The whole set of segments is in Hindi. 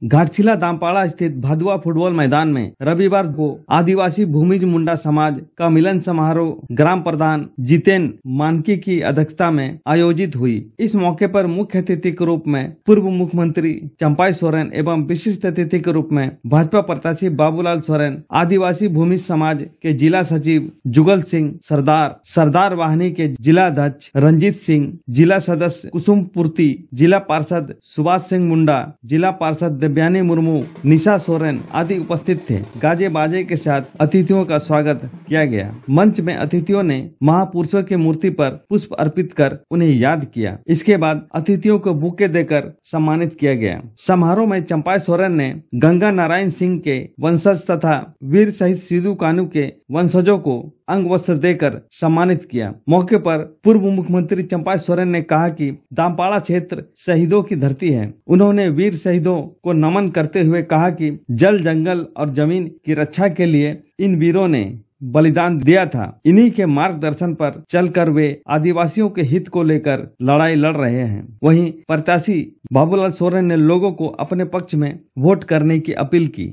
घाटशिला दामपाड़ा स्थित भादुआ फुटबॉल मैदान में रविवार को आदिवासी भूमिज मुंडा समाज का मिलन समारोह ग्राम प्रधान जितेन मानकी की अध्यक्षता में आयोजित हुई। इस मौके पर मुख्य अतिथि के रूप में पूर्व मुख्यमंत्री चंपाई सोरेन एवं विशिष्ट अतिथि के रूप में भाजपा प्रत्याशी बाबूलाल सोरेन, आदिवासी भूमिज समाज के जिला सचिव जुगल सिंह सरदार वाहिनी के जिला अध्यक्ष रंजीत सिंह, जिला सदस्य कुसुम पूर्ति, जिला पार्षद सुभाष सिंह मुंडा, जिला पार्षद देवयानी मुर्मू, निशा सोरेन आदि उपस्थित थे। गाजे बाजे के साथ अतिथियों का स्वागत किया गया। मंच में अतिथियों ने महापुरुषों की मूर्ति पर पुष्प अर्पित कर उन्हें याद किया। इसके बाद अतिथियों को बुके देकर सम्मानित किया गया। समारोह में चंपाई सोरेन ने गंगा नारायण सिंह के वंशज तथा वीर शहीद सिद्धू कान्हू के वंशजों को अंग वस्त्र देकर सम्मानित किया। मौके पर पूर्व मुख्यमंत्री चंपाई सोरेन ने कहा कि दामपाड़ा क्षेत्र शहीदों की धरती है। उन्होंने वीर शहीदों को नमन करते हुए कहा कि जल, जंगल और जमीन की रक्षा के लिए इन वीरों ने बलिदान दिया था। इन्हीं के मार्गदर्शन पर चलकर वे आदिवासियों के हित को लेकर लड़ाई लड़ रहे हैं। वहीं प्रत्याशी बाबूलाल सोरेन ने लोगों को अपने पक्ष में वोट करने की अपील की।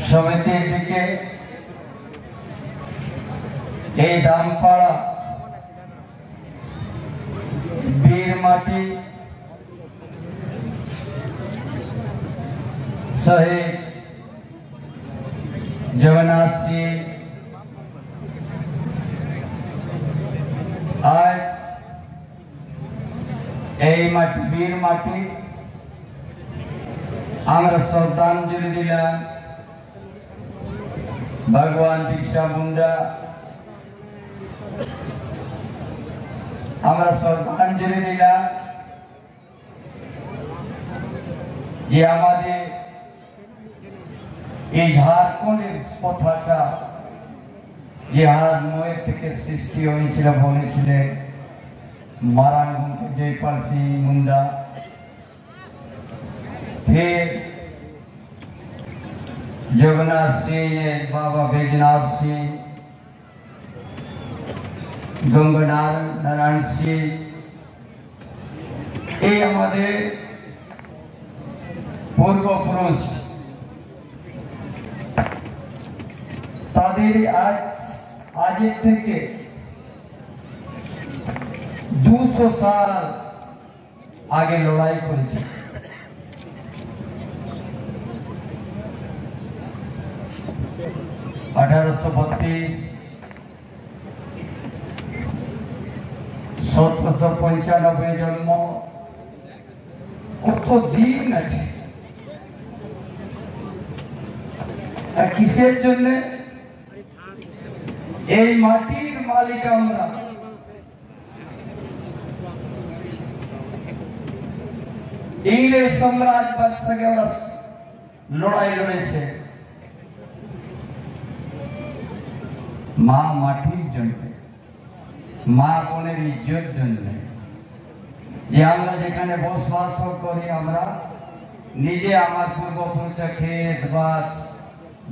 समिति दिखे दामपाड़ा बीर माटी शहीद जगन्नाथ सिंह आज बीर माटी आमरा श्रद्धांजलि दिला भगवान बिरसा मुंडा আমরা শ্রদ্ধাঞ্জলি দিলাম যে আমাদের এই ঝাড়খণ্ডের পতাকা যে হারমোয়ের থেকে সৃষ্টি হয়েছিল বলেছিলেন মারানগঞ্জ জয়পাল সিং মুন্ডা, फिर जगन्नाथ सिंह, बाबा बैजनाथ सिंह, गंगा नारायण सिंह, ये हमारे पूर्वपुरुष तादेर आज থেকে 200 साल आगे लड़ाई করেছে। 1832 1795 जन्म কত দিন আছে আর কিসের জন্য এই মাটির মালিক আমরা। ইংরেজ সাম্রাজ্যবাদ থেকে ওরা লড়াই লড়েছে মা মাটির জন্য, মা বোনের ইজ্জত জন্য, যে আমরা যেখানে বসবাস করি আমরা নিজে আমার পূর্বপুরুষ ক্ষেত বাস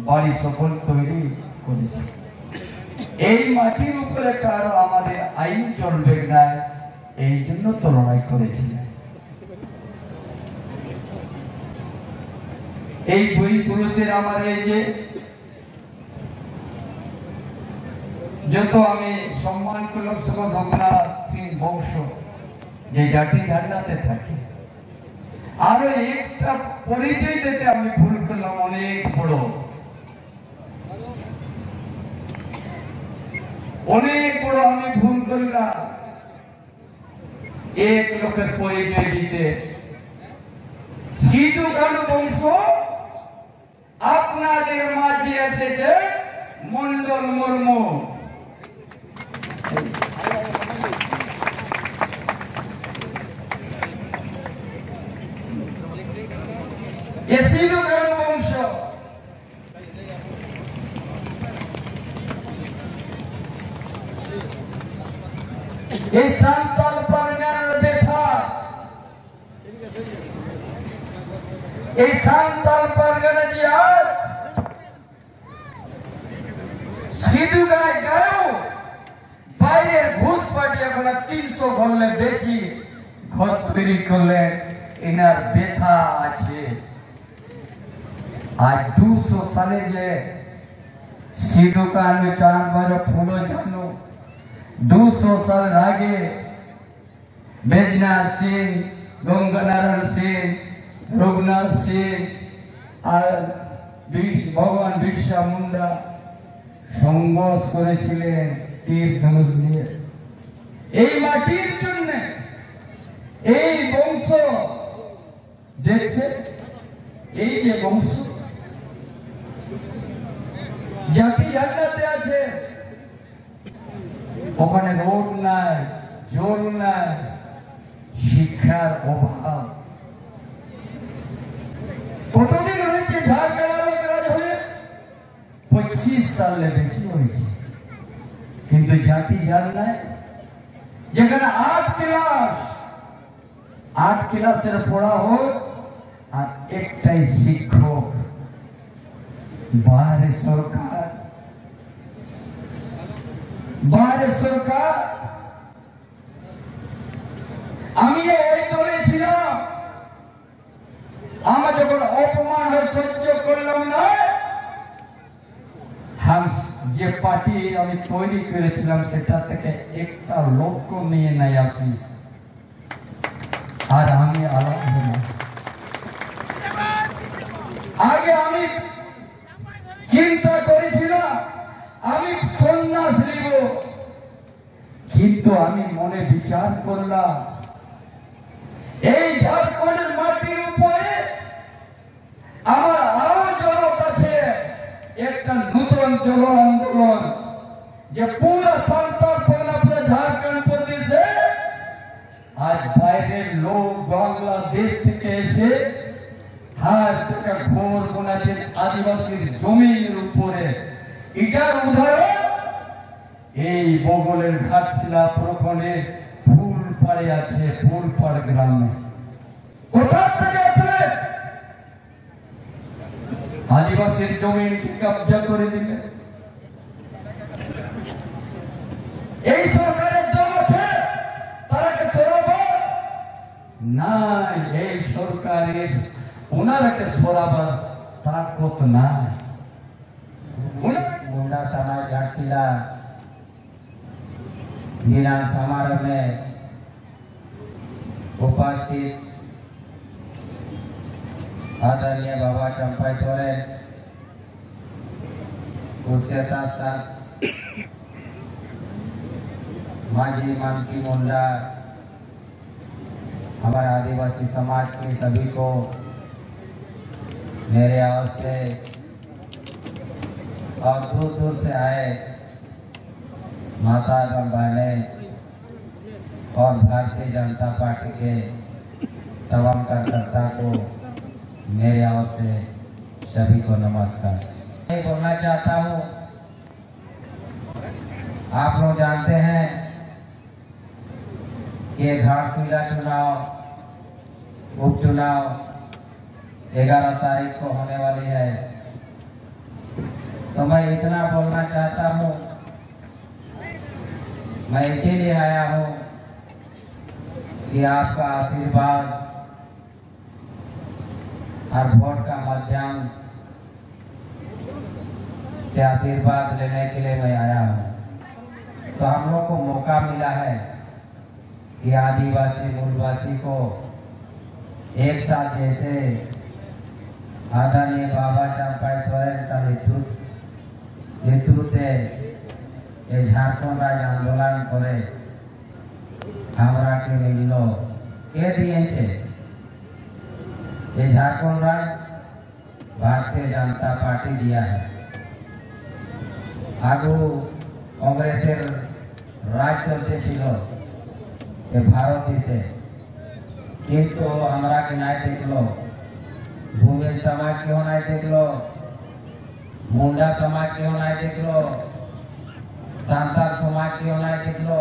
বাড়ি সকল তৈরি করেছি। এই মাটির উপরে কারো আমাদের আইন চলবে না, এই জন্য তো লড়াই করেছি। এই দুই পুরুষের আমার এই যে যত আমি সম্মান করলাম সব রঘুনাথ সিং বংশ যে জাতি ঝান্ডাতে থাকে। আরো একটা পরিচয় দিতে আমি ভুল করলাম, অনেক বড় আমি ভুল করলাম। এক লোকের পরিচয় দিতে সিধু কানু বংশ আপনাদের মাঝে এসেছে মন্ডল মুর্মু। ये सिद्धू कान्हू वंश ये सांताल परगनार बेथा, ये सांताल परगना जी आज सिद्धू गाय गायो বাইরের ঘুষ পাঠিয়ে 300 ঘরলে বেশি ঘর তৈরি করলে এনার ব্যথা আছে। आज 200 साले जे सिद्धू कानू चांद भैरव फूलो जानो 200 साल आगे बैजनाथ सिंह, गंगानारायण सिंह, रघुनाथ सिंह और भगवान बिरसा मुंडा संघर्ष করেছিলেন তীর ধনুষ নিয়ে। এই মাটির জন্য এই বংশ দেখছে, এই যে বংশ জাতি জান্নাতে আছে, ওখানে রোড নাই, জল নাই, শিক্ষার অভাব। কতদিন হয়েছে ঝাড়খণ্ড কাজ হয়ে? 25 সালে বেশি হয়েছে, কিন্তু জাতি জান্নাত যেখানে 8 ক্লাসের পড়া হয় আর একটাই শিক্ষক। বাইরে সরকার আমি ওই দলে ছিলাম, আমরা যখন অপমান হয়ে সহ্য করলাম না, যে পার্টি আমি তৈরি করেছিলাম সেটা থেকে একটা লোক নিয়ে নাই আসি, আর আমি আলাদা না। আগে আমি চিন্তা করেছিলাম আমি সন্ন্যাস নিব, কিন্তু আমি মনে বিচার করলাম এই ঝাড়খণ্ডের মাটির উপরে আমার আরো জরুরত আছে একটা নতুন জন আন্দোলন, যে পুরো संसार पूरा झारखंड प्रदेशে आज বাইরের লোক বাংলাদেশ থেকে এসে হার থেকে ঘর বানাচ্ছেন আদিবাসীর জমির উপরে। এটার উদাহরণ এই বগলের ঘাটশিলা প্রখণ্ডে ফুলপাড়ে আছে, ফুলপাড় গ্রামে। কোথা থেকে আসলে আদিবাসীর জমিনকে কবজা করে দিলে? এই সরকারের দম আছে তারাকে সরাবো নাই, এই সরকারের ওনারাকে সরাবার তাকত নাই। मुंडा समाज घाटशिला मिलन समारोह में उपस्थित आदरणीय बाबा चंपा सोरेन, उसके साथ साथ मांझी मानकी मुंडा, हमारे आदिवासी समाज के सभी को मेरे ओर से और दूर दूर से आए माता एवं बहनें और भारतीय जनता पार्टी के तमाम कार्यकर्ता को मेरे ओर से सभी को नमस्कार। मैं बोलना चाहता हूँ, आप लोग जानते हैं कि घाटशिला चुनाव उपचुनाव 11 तारीख को होने वाली है, तो मैं इतना बोलना चाहता हूँ, मैं इसीलिए आया हूँ कि आपका आशीर्वाद और वोट का माध्यम से आशीर्वाद लेने के लिए मैं आया हूँ। तो हम लोग को मौका मिला है कि आदिवासी मूलवासी को एक साथ जैसे आदरणीय बाबा चंपा सोरेन का नेतृत्व झारखंड राज्य आंदोलन करे हमरा के मिलो के दिए झारखंड राज्य भारतीय जनता पार्टी दिया है। आगु कांग्रेसের राज चलते छिलो भारत देशे, किंतु हमरा के नहीं देखलो, भूमि समाज क्यों नहीं देखलो, मुंडा समाज क्यों नहीं देखलो, सांताल समाज क्यों नहीं देखलो,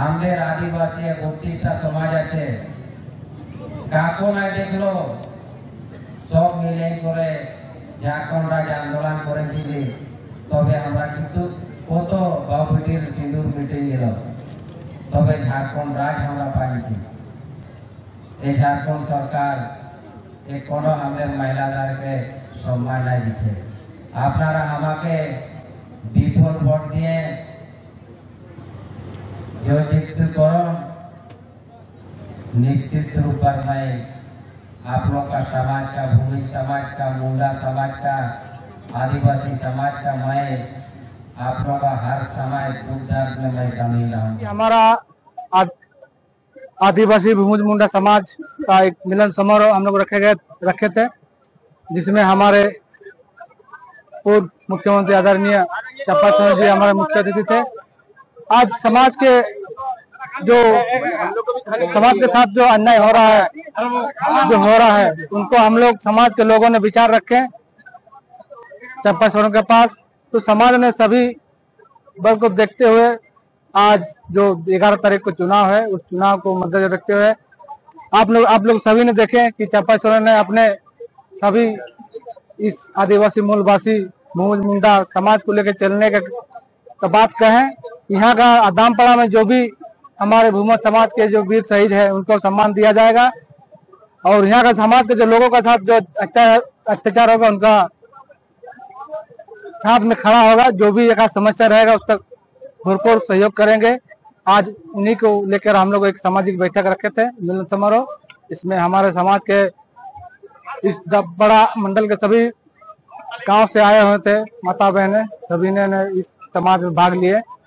आमदेर आदिवासी गोष्ठीटा समाज আছে কাকো নাই দেখলো, সব মিলে করে झारखंड राज्य आंदोलन করেছিলি, তবে আমরা কিন্তু কত বাবুটির সিঁদুর মিটে গেল। তবে ঝাড়খণ্ড রাজ আমরা পাইছি। এই ঝাড়খণ্ড সরকার কোনো আমাদের মহিলাদেরকে সম্মান নাই দিচ্ছে। আপনারা আমাকে বিপুল ভোট দিয়ে जो जीत करो, निश्चित रूप पर मैं आप लोग का समाज का, भूमि समाज का, मुंडा समाज का, आदिवासी समाज का, मैं आप लोग का हर समय दुख दर्द में मैं शामिल रहूंगा। हमारा आदिवासी भूमि मुंडा समाज का एक मिलन समारोह हम लोग रखे थे, जिसमें हमारे पूर्व मुख्यमंत्री आदरणीय चंपा सोरेन जी हमारे मुख्य अतिथि थे। आज समाज के साथ जो अन्याय हो रहा है उनको हम लोग समाज के लोगों ने विचार रखे चंपा सोरेन के पास। तो समाज ने सभी वर्ग को देखते हुए आज जो 11 तारीख को चुनाव है, उस चुनाव को मद्देनजर रखते हुए आप लोग सभी ने देखे कि चंपा सोरेन ने अपने सभी इस आदिवासी मूलवासी भूमि मुंडा समाज को लेकर चलने का बात कहे। यहाँ का आदामपाड़ा में जो भी हमारे भूमि समाज के जो वीर शहीद है उनको सम्मान दिया जाएगा, और यहाँ का समाज के जो लोगों का साथ जो अत्याचार होगा उनका साथ में खड़ा होगा। जो भी एक समस्या रहेगा उसका भरपूर सहयोग करेंगे। आज उन्हीं को लेकर हम लोग एक सामाजिक बैठक रखे थे, मिलन समारोह। इसमें हमारे समाज के इस बड़ा मंडल के सभी गांव से आए हुए थे माता बहने, सभी ने इस समाज में भाग लिए।